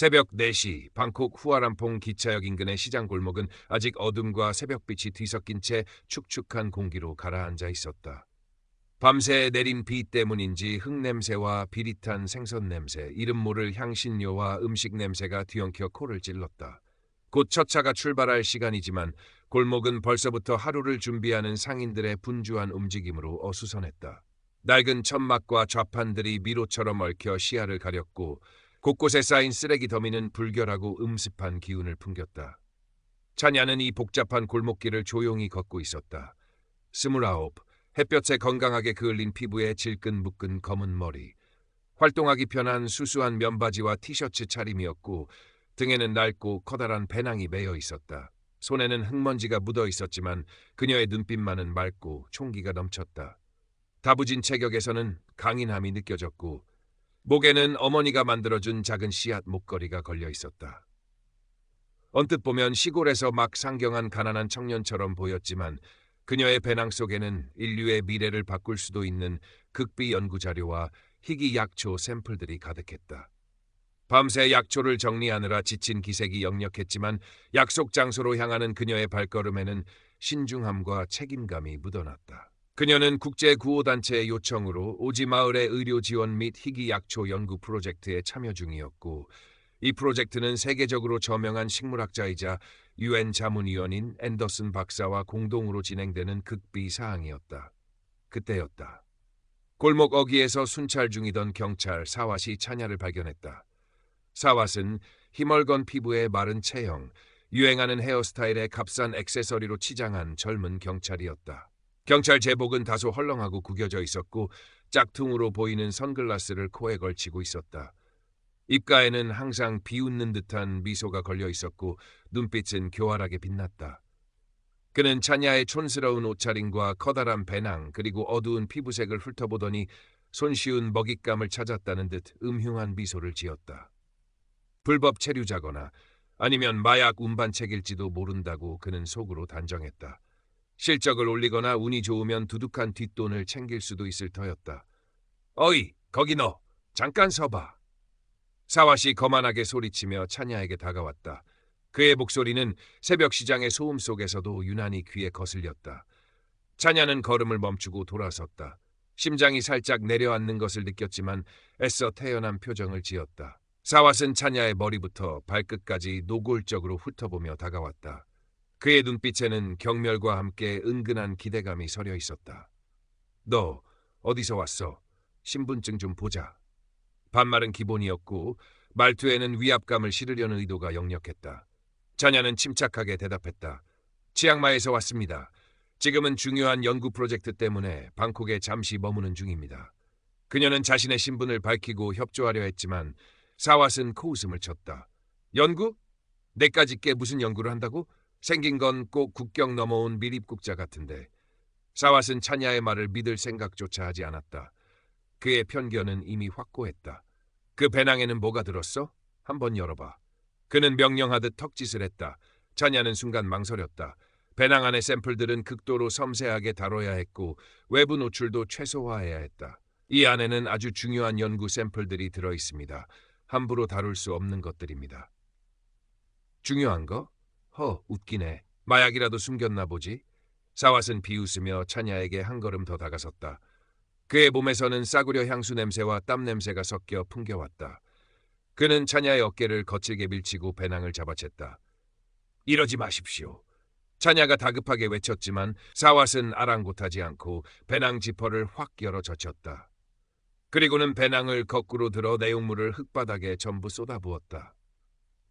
새벽 4시 방콕 후아람퐁 기차역 인근의 시장 골목은 아직 어둠과 새벽빛이 뒤섞인 채 축축한 공기로 가라앉아 있었다. 밤새 내린 비 때문인지 흙냄새와 비릿한 생선 냄새, 이름 모를 향신료와 음식 냄새가 뒤엉켜 코를 찔렀다. 곧 첫 차가 출발할 시간이지만 골목은 벌써부터 하루를 준비하는 상인들의 분주한 움직임으로 어수선했다. 낡은 천막과 좌판들이 미로처럼 얽혀 시야를 가렸고 곳곳에 쌓인 쓰레기 더미는 불결하고 음습한 기운을 풍겼다. 찬야는 이 복잡한 골목길을 조용히 걷고 있었다. 29, 햇볕에 건강하게 그을린 피부에 질끈 묶은 검은 머리, 활동하기 편한 수수한 면바지와 티셔츠 차림이었고 등에는 낡고 커다란 배낭이 매여 있었다. 손에는 흙먼지가 묻어 있었지만 그녀의 눈빛만은 맑고 총기가 넘쳤다. 다부진 체격에서는 강인함이 느껴졌고 목에는 어머니가 만들어준 작은 씨앗 목걸이가 걸려 있었다. 언뜻 보면 시골에서 막 상경한 가난한 청년처럼 보였지만 그녀의 배낭 속에는 인류의 미래를 바꿀 수도 있는 극비 연구 자료와 희귀 약초 샘플들이 가득했다. 밤새 약초를 정리하느라 지친 기색이 역력했지만 약속 장소로 향하는 그녀의 발걸음에는 신중함과 책임감이 묻어났다. 그녀는 국제구호단체의 요청으로 오지 마을의 의료 지원 및 희귀 약초 연구 프로젝트에 참여 중이었고 이 프로젝트는 세계적으로 저명한 식물학자이자 UN 자문위원인 앤더슨 박사와 공동으로 진행되는 극비 사항이었다. 그때였다. 골목 어귀에서 순찰 중이던 경찰 사왓이 찬야를 발견했다. 사왓은 희멀건 피부에 마른 체형, 유행하는 헤어스타일에 값싼 액세서리로 치장한 젊은 경찰이었다. 경찰 제복은 다소 헐렁하고 구겨져 있었고 짝퉁으로 보이는 선글라스를 코에 걸치고 있었다. 입가에는 항상 비웃는 듯한 미소가 걸려 있었고 눈빛은 교활하게 빛났다. 그는 찬야의 촌스러운 옷차림과 커다란 배낭 그리고 어두운 피부색을 훑어보더니 손쉬운 먹잇감을 찾았다는 듯 음흉한 미소를 지었다. 불법 체류자거나 아니면 마약 운반책일지도 모른다고 그는 속으로 단정했다. 실적을 올리거나 운이 좋으면 두둑한 뒷돈을 챙길 수도 있을 터였다. 어이, 거기 너! 잠깐 서봐. 사왓이 거만하게 소리치며 찬야에게 다가왔다. 그의 목소리는 새벽 시장의 소음 속에서도 유난히 귀에 거슬렸다. 찬야는 걸음을 멈추고 돌아섰다. 심장이 살짝 내려앉는 것을 느꼈지만 애써 태연한 표정을 지었다. 사왓은 찬야의 머리부터 발끝까지 노골적으로 훑어보며 다가왔다. 그의 눈빛에는 경멸과 함께 은근한 기대감이 서려 있었다. 너 어디서 왔어? 신분증 좀 보자. 반말은 기본이었고 말투에는 위압감을 실으려는 의도가 역력했다. 찬야는 침착하게 대답했다. 치앙마이에서 왔습니다. 지금은 중요한 연구 프로젝트 때문에 방콕에 잠시 머무는 중입니다. 그녀는 자신의 신분을 밝히고 협조하려 했지만 사왓은 코웃음을 쳤다. 연구? 내까지 게 무슨 연구를 한다고? 생긴 건 꼭 국경 넘어온 미립국자 같은데. 사왓은 찬야의 말을 믿을 생각조차 하지 않았다. 그의 편견은 이미 확고했다. 그 배낭에는 뭐가 들었어? 한번 열어봐. 그는 명령하듯 턱짓을 했다. 찬야는 순간 망설였다. 배낭 안의 샘플들은 극도로 섬세하게 다뤄야 했고 외부 노출도 최소화해야 했다. 이 안에는 아주 중요한 연구 샘플들이 들어있습니다. 함부로 다룰 수 없는 것들입니다. 중요한 거? 웃기네. 마약이라도 숨겼나 보지? 사왓은 비웃으며 찬야에게 한 걸음 더 다가섰다. 그의 몸에서는 싸구려 향수 냄새와 땀 냄새가 섞여 풍겨왔다. 그는 찬야의 어깨를 거칠게 밀치고 배낭을 잡아챘다. 이러지 마십시오. 찬야가 다급하게 외쳤지만 사왓은 아랑곳하지 않고 배낭 지퍼를 확 열어 젖혔다. 그리고는 배낭을 거꾸로 들어 내용물을 흙바닥에 전부 쏟아부었다.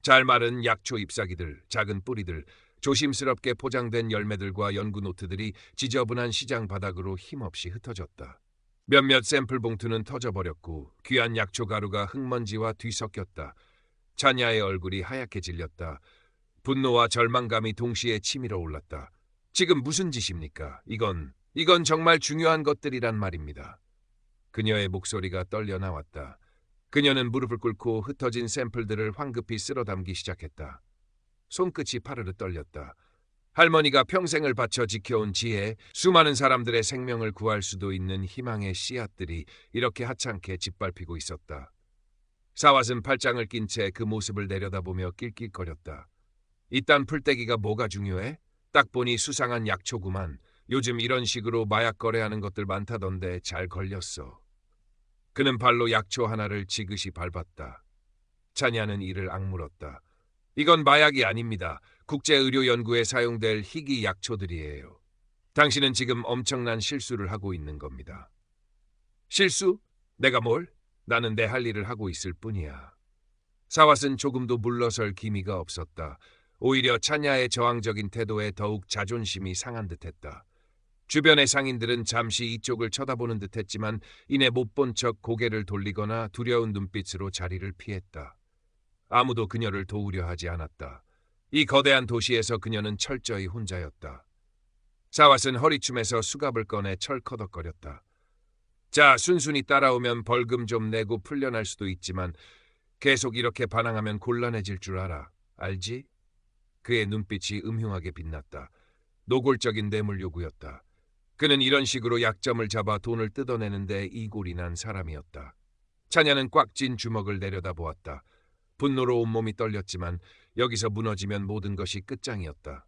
잘 마른 약초 잎사귀들, 작은 뿌리들, 조심스럽게 포장된 열매들과 연구 노트들이 지저분한 시장 바닥으로 힘없이 흩어졌다. 몇몇 샘플 봉투는 터져버렸고 귀한 약초 가루가 흙먼지와 뒤섞였다. 찬야의 얼굴이 하얗게 질렸다. 분노와 절망감이 동시에 치밀어 올랐다. 지금 무슨 짓입니까? 이건 정말 중요한 것들이란 말입니다. 그녀의 목소리가 떨려 나왔다. 그녀는 무릎을 꿇고 흩어진 샘플들을 황급히 쓸어 담기 시작했다. 손끝이 파르르 떨렸다. 할머니가 평생을 바쳐 지켜온 지혜, 수많은 사람들의 생명을 구할 수도 있는 희망의 씨앗들이 이렇게 하찮게 짓밟히고 있었다. 사왓은 팔짱을 낀 채 그 모습을 내려다보며 낄낄거렸다. 이딴 풀떼기가 뭐가 중요해? 딱 보니 수상한 약초구만. 요즘 이런 식으로 마약 거래하는 것들 많다던데 잘 걸렸어. 그는 발로 약초 하나를 지그시 밟았다. 찬야는 이를 악물었다. 이건 마약이 아닙니다. 국제의료연구에 사용될 희귀 약초들이에요. 당신은 지금 엄청난 실수를 하고 있는 겁니다. 실수? 내가 뭘? 나는 내 할 일을 하고 있을 뿐이야. 사왓은 조금도 물러설 기미가 없었다. 오히려 찬야의 저항적인 태도에 더욱 자존심이 상한 듯했다. 주변의 상인들은 잠시 이쪽을 쳐다보는 듯했지만 이내 못 본 척 고개를 돌리거나 두려운 눈빛으로 자리를 피했다. 아무도 그녀를 도우려 하지 않았다. 이 거대한 도시에서 그녀는 철저히 혼자였다. 사왓은 허리춤에서 수갑을 꺼내 철커덕거렸다. 자, 순순히 따라오면 벌금 좀 내고 풀려날 수도 있지만 계속 이렇게 반항하면 곤란해질 줄 알아. 알지? 그의 눈빛이 음흉하게 빛났다. 노골적인 뇌물 요구였다. 그는 이런 식으로 약점을 잡아 돈을 뜯어내는데 이골이 난 사람이었다. 찬야는 꽉 쥔 주먹을 내려다보았다. 분노로 온몸이 떨렸지만 여기서 무너지면 모든 것이 끝장이었다.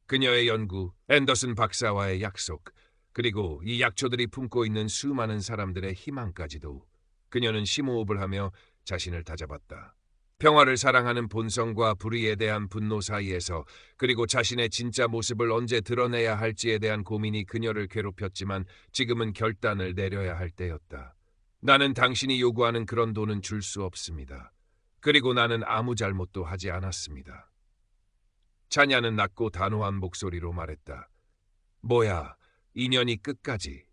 그녀의 연구, 앤더슨 박사와의 약속, 그리고 이 약초들이 품고 있는 수많은 사람들의 희망까지도. 그녀는 심호흡을 하며 자신을 다잡았다. 평화를 사랑하는 본성과 불의에 대한 분노 사이에서, 그리고 자신의 진짜 모습을 언제 드러내야 할지에 대한 고민이 그녀를 괴롭혔지만 지금은 결단을 내려야 할 때였다. 나는 당신이 요구하는 그런 돈은 줄 수 없습니다. 그리고 나는 아무 잘못도 하지 않았습니다. 찬야는 낮고 단호한 목소리로 말했다. 뭐야, 인연이 끝까지.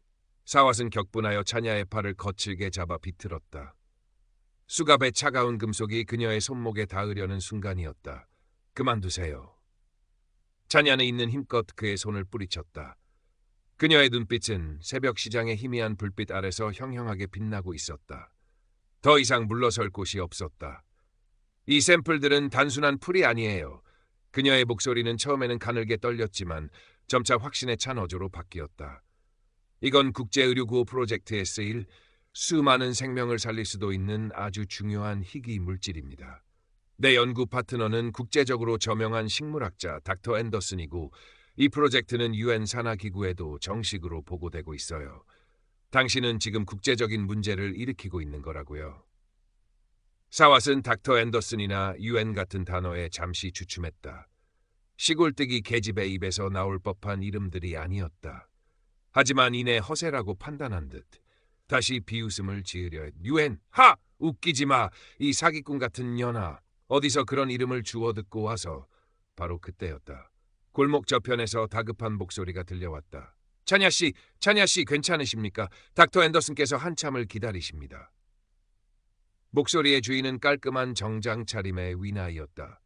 사왓은 격분하여 찬야의 팔을 거칠게 잡아 비틀었다. 수갑의 차가운 금속이 그녀의 손목에 닿으려는 순간이었다. 그만두세요. 찬야는 있는 힘껏 그의 손을 뿌리쳤다. 그녀의 눈빛은 새벽 시장의 희미한 불빛 아래서 형형하게 빛나고 있었다. 더 이상 물러설 곳이 없었다. 이 샘플들은 단순한 풀이 아니에요. 그녀의 목소리는 처음에는 가늘게 떨렸지만 점차 확신에 찬 어조로 바뀌었다. 이건 국제의료구호 프로젝트에 쓰일 수많은 생명을 살릴 수도 있는 아주 중요한 희귀 물질입니다. 내 연구 파트너는 국제적으로 저명한 식물학자 닥터 앤더슨이고 이 프로젝트는 UN 산하기구에도 정식으로 보고되고 있어요. 당신은 지금 국제적인 문제를 일으키고 있는 거라고요. 사왓은 닥터 앤더슨이나 UN 같은 단어에 잠시 주춤했다. 시골뜨기 계집의 입에서 나올 법한 이름들이 아니었다. 하지만 이내 허세라고 판단한 듯 다시 비웃음을 지으려 했. UN! 하! 웃기지 마! 이 사기꾼 같은 년아! 어디서 그런 이름을 주워 듣고 와서. 바로 그때였다. 골목 저편에서 다급한 목소리가 들려왔다. 찬야씨, 찬야씨 괜찮으십니까? 닥터 앤더슨께서 한참을 기다리십니다. 목소리의 주인은 깔끔한 정장 차림의 위나이였다.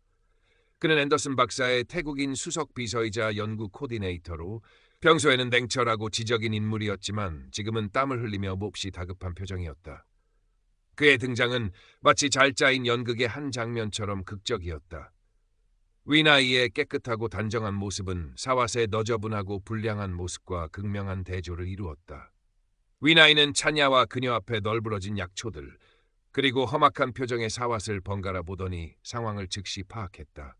그는 앤더슨 박사의 태국인 수석 비서이자 연구 코디네이터로 평소에는 냉철하고 지적인 인물이었지만 지금은 땀을 흘리며 몹시 다급한 표정이었다. 그의 등장은 마치 잘 짜인 연극의 한 장면처럼 극적이었다. 위나이의 깨끗하고 단정한 모습은 사왓의 너저분하고 불량한 모습과 극명한 대조를 이루었다. 위나이는 찬야와 그녀 앞에 널브러진 약초들, 그리고 험악한 표정의 사왓을 번갈아 보더니 상황을 즉시 파악했다.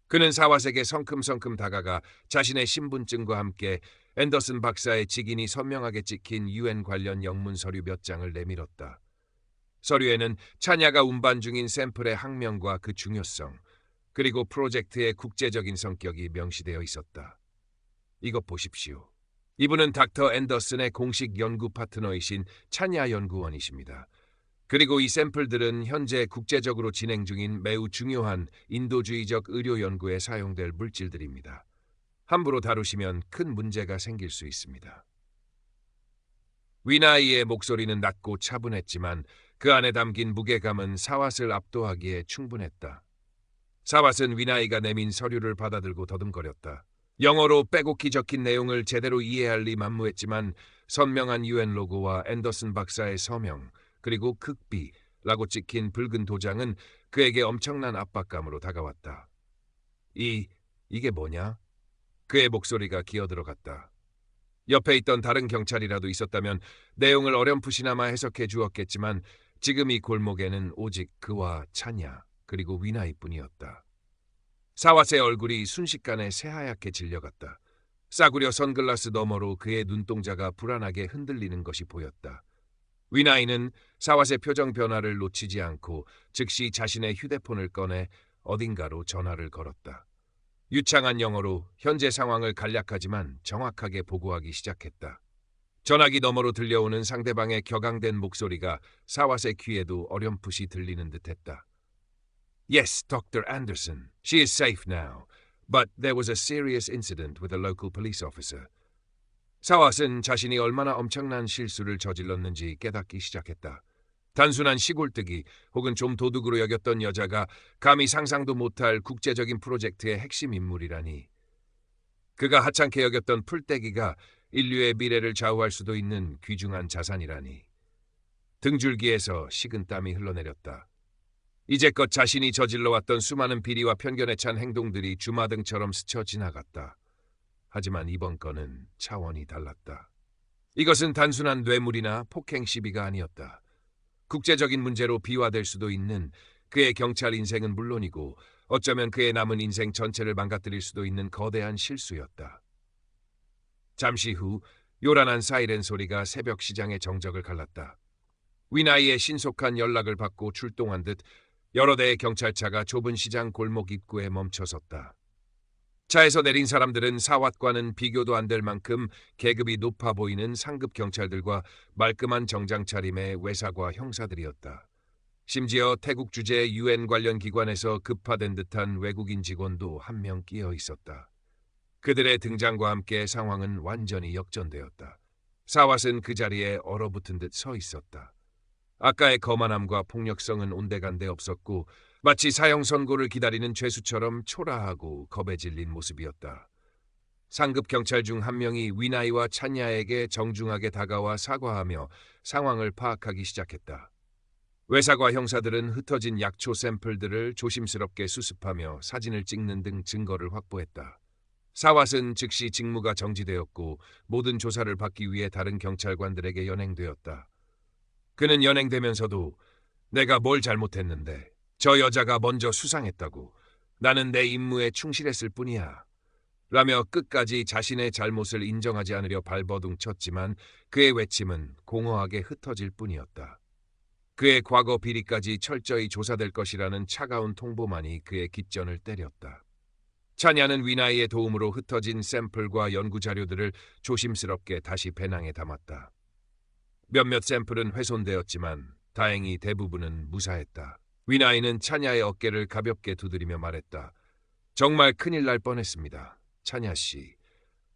그는 사왓에게 성큼성큼 다가가 자신의 신분증과 함께 앤더슨 박사의 직인이 선명하게 찍힌 UN 관련 영문 서류 몇 장을 내밀었다. 서류에는 찬야가 운반 중인 샘플의 학명과 그 중요성, 그리고 프로젝트의 국제적인 성격이 명시되어 있었다. 이것 보십시오. 이분은 닥터 앤더슨의 공식 연구 파트너이신 찬야 연구원이십니다. 그리고 이 샘플들은 현재 국제적으로 진행 중인 매우 중요한 인도주의적 의료 연구에 사용될 물질들입니다. 함부로 다루시면 큰 문제가 생길 수 있습니다. 위나이의 목소리는 낮고 차분했지만 그 안에 담긴 무게감은 사왓을 압도하기에 충분했다. 사왓은 위나이가 내민 서류를 받아들고 더듬거렸다. 영어로 빼곡히 적힌 내용을 제대로 이해할 리 만무했지만 선명한 UN 로고와 앤더슨 박사의 서명, 그리고 극비라고 찍힌 붉은 도장은 그에게 엄청난 압박감으로 다가왔다. 이게 뭐냐? 그의 목소리가 기어들어갔다. 옆에 있던 다른 경찰이라도 있었다면 내용을 어렴풋이나마 해석해 주었겠지만 지금 이 골목에는 오직 그와 차냐 그리고 위나이뿐이었다. 사왓의 얼굴이 순식간에 새하얗게 질려갔다. 싸구려 선글라스 너머로 그의 눈동자가 불안하게 흔들리는 것이 보였다. 위나이는 사왓의 표정 변화를 놓치지 않고 즉시 자신의 휴대폰을 꺼내 어딘가로 전화를 걸었다. 유창한 영어로 현재 상황을 간략하지만 정확하게 보고하기 시작했다. 전화기 너머로 들려오는 상대방의 격앙된 목소리가 사왓의 귀에도 어렴풋이 들리는 듯했다. Yes, Dr. Anderson. She is safe now. But there was a serious incident with a local police officer. 사왓은 자신이 얼마나 엄청난 실수를 저질렀는지 깨닫기 시작했다. 단순한 시골뜨기 혹은 좀 도둑으로 여겼던 여자가 감히 상상도 못할 국제적인 프로젝트의 핵심 인물이라니. 그가 하찮게 여겼던 풀떼기가 인류의 미래를 좌우할 수도 있는 귀중한 자산이라니. 등줄기에서 식은땀이 흘러내렸다. 이제껏 자신이 저질러왔던 수많은 비리와 편견에 찬 행동들이 주마등처럼 스쳐 지나갔다. 하지만 이번 건은 차원이 달랐다. 이것은 단순한 뇌물이나 폭행 시비가 아니었다. 국제적인 문제로 비화될 수도 있는 그의 경찰 인생은 물론이고 어쩌면 그의 남은 인생 전체를 망가뜨릴 수도 있는 거대한 실수였다. 잠시 후 요란한 사이렌 소리가 새벽 시장의 정적을 갈랐다. 위나이의 신속한 연락을 받고 출동한 듯 여러 대의 경찰차가 좁은 시장 골목 입구에 멈춰섰다. 차에서 내린 사람들은 사왓과는 비교도 안 될 만큼 계급이 높아 보이는 상급 경찰들과 말끔한 정장 차림의 외사과 형사들이었다. 심지어 태국 주재 UN 관련 기관에서 급파된 듯한 외국인 직원도 한 명 끼어 있었다. 그들의 등장과 함께 상황은 완전히 역전되었다. 사왓은 그 자리에 얼어붙은 듯 서 있었다. 아까의 거만함과 폭력성은 온데간데 없었고 마치 사형 선고를 기다리는 죄수처럼 초라하고 겁에 질린 모습이었다. 상급 경찰 중 한 명이 위나이와 찬야에게 정중하게 다가와 사과하며 상황을 파악하기 시작했다. 외사과 형사들은 흩어진 약초 샘플들을 조심스럽게 수습하며 사진을 찍는 등 증거를 확보했다. 사왓은 즉시 직무가 정지되었고 모든 조사를 받기 위해 다른 경찰관들에게 연행되었다. 그는 연행되면서도 내가 뭘 잘못했는데 저 여자가 먼저 수상했다고 나는 내 임무에 충실했을 뿐이야 라며 끝까지 자신의 잘못을 인정하지 않으려 발버둥 쳤지만 그의 외침은 공허하게 흩어질 뿐이었다. 그의 과거 비리까지 철저히 조사될 것이라는 차가운 통보만이 그의 깃전을 때렸다. 차냐는 위나이의 도움으로 흩어진 샘플과 연구자료들을 조심스럽게 다시 배낭에 담았다. 몇몇 샘플은 훼손되었지만 다행히 대부분은 무사했다. 위나이는 차냐의 어깨를 가볍게 두드리며 말했다. 정말 큰일 날 뻔했습니다. 차냐 씨.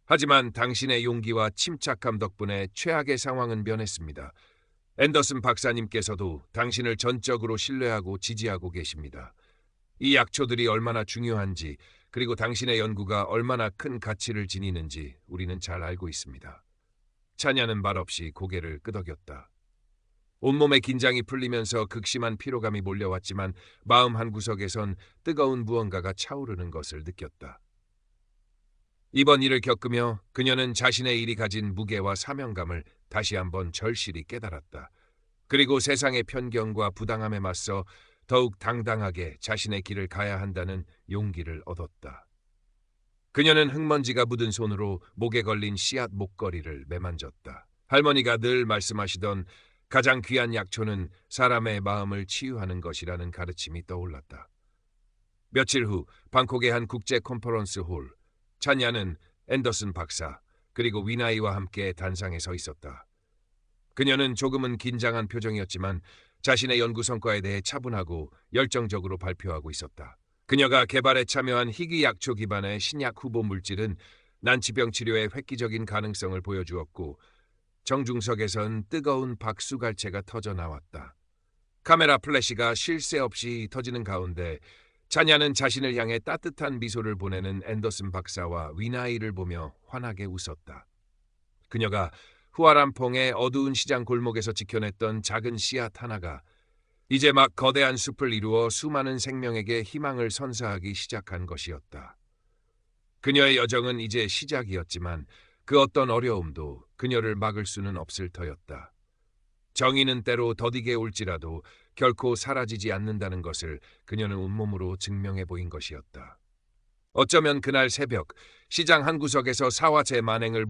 하지만 당신의 용기와 침착함 덕분에 최악의 상황은 면했습니다. 앤더슨 박사님께서도 당신을 전적으로 신뢰하고 지지하고 계십니다. 이 약초들이 얼마나 중요한지 그리고 당신의 연구가 얼마나 큰 가치를 지니는지 우리는 잘 알고 있습니다. 차냐는 말없이 고개를 끄덕였다. 온몸의 긴장이 풀리면서 극심한 피로감이 몰려왔지만 마음 한구석에선 뜨거운 무언가가 차오르는 것을 느꼈다. 이번 일을 겪으며 그녀는 자신의 일이 가진 무게와 사명감을 다시 한번 절실히 깨달았다. 그리고 세상의 편견과 부당함에 맞서 더욱 당당하게 자신의 길을 가야 한다는 용기를 얻었다. 그녀는 흙먼지가 묻은 손으로 목에 걸린 씨앗 목걸이를 매만졌다. 할머니가 늘 말씀하시던 가장 귀한 약초는 사람의 마음을 치유하는 것이라는 가르침이 떠올랐다. 며칠 후 방콕의 한 국제 컨퍼런스 홀, 찬야는 앤더슨 박사 그리고 위나이와 함께 단상에 서 있었다. 그녀는 조금은 긴장한 표정이었지만 자신의 연구 성과에 대해 차분하고 열정적으로 발표하고 있었다. 그녀가 개발에 참여한 희귀 약초 기반의 신약 후보 물질은 난치병 치료의 획기적인 가능성을 보여주었고 정중석에선 뜨거운 박수갈채가 터져 나왔다. 카메라 플래시가 쉴 새 없이 터지는 가운데 찬야는 자신을 향해 따뜻한 미소를 보내는 앤더슨 박사와 위나이를 보며 환하게 웃었다. 그녀가 후아람퐁의 어두운 시장 골목에서 지켜냈던 작은 씨앗 하나가 이제 막 거대한 숲을 이루어 수많은 생명에게 희망을 선사하기 시작한 것이었다. 그녀의 여정은 이제 시작이었지만 그 어떤 어려움도 그녀를 막을 수는 없을 터였다. 정의는 때로 더디게 올지라도 결코 사라지지 않는다는 것을 그녀는 온몸으로 증명해 보인 것이었다. 어쩌면 그날 새벽 시장 한 구석에서 사화제 만행을